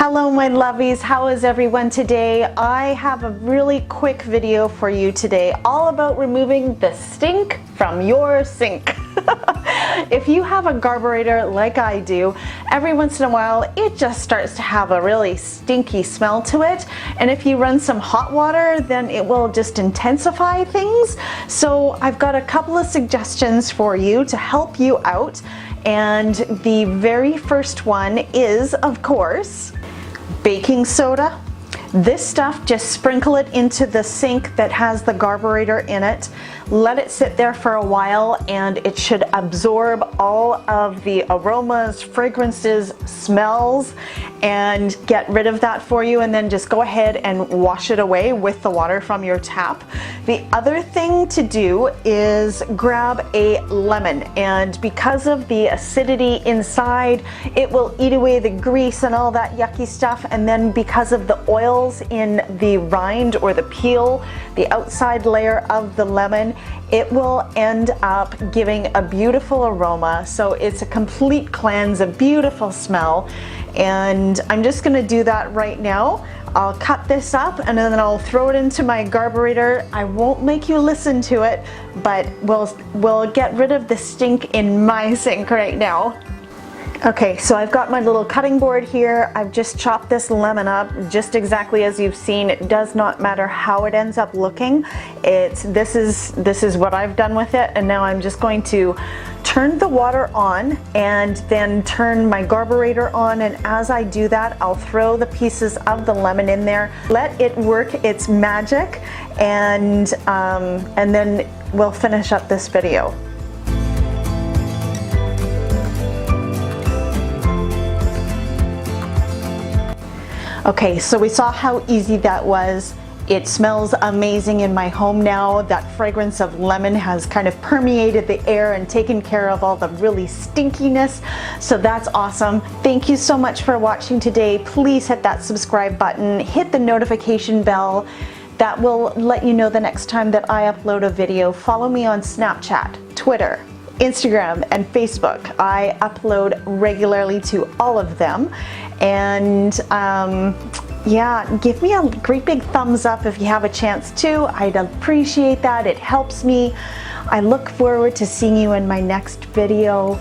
Hello my lovies, how is everyone today? I have a really quick video for you today all about removing the stink from your sink. If you have a Garburator like I do, every once in a while it just starts to have a really stinky smell to it, and if you run some hot water then it will just intensify things. So I've got a couple of suggestions for you to help you out, and the very first one is, of course, baking soda. This stuff, just sprinkle it into the sink that has the Garburator in it. Let it sit there for a while and it should absorb all of the aromas, fragrances, smells, and get rid of that for you, and then just go ahead and wash it away with the water from your tap. The other thing to do is grab a lemon, and because of the acidity inside, it will eat away the grease and all that yucky stuff, and then because of the oils in the rind or the peel, the outside layer of the lemon, it will end up giving a beautiful aroma. So it's a complete cleanse, a beautiful smell, and I'm just going to do that right now. I'll cut this up and then I'll throw it into my Garburator. I won't make you listen to it, but we'll get rid of the stink in my sink right now. Okay, so I've got my little cutting board here. I've just chopped this lemon up just exactly as you've seen. It does not matter how it ends up looking. This is what I've done with it, and now I'm just going to turn the water on and then turn my Garburator on, and as I do that, I'll throw the pieces of the lemon in there. Let it work its magic, and then we'll finish up this video. Okay, so we saw how easy that was. It smells amazing in my home now. That fragrance of lemon has kind of permeated the air and taken care of all the really stinkiness. So that's awesome. Thank you so much for watching today. Please hit that subscribe button, hit the notification bell. That will let you know the next time that I upload a video. Follow me on Snapchat, Twitter, Instagram, and Facebook. I upload regularly to all of them. And yeah, give me a great big thumbs up if you have a chance to. I'd appreciate that. It helps me. I look forward to seeing you in my next video.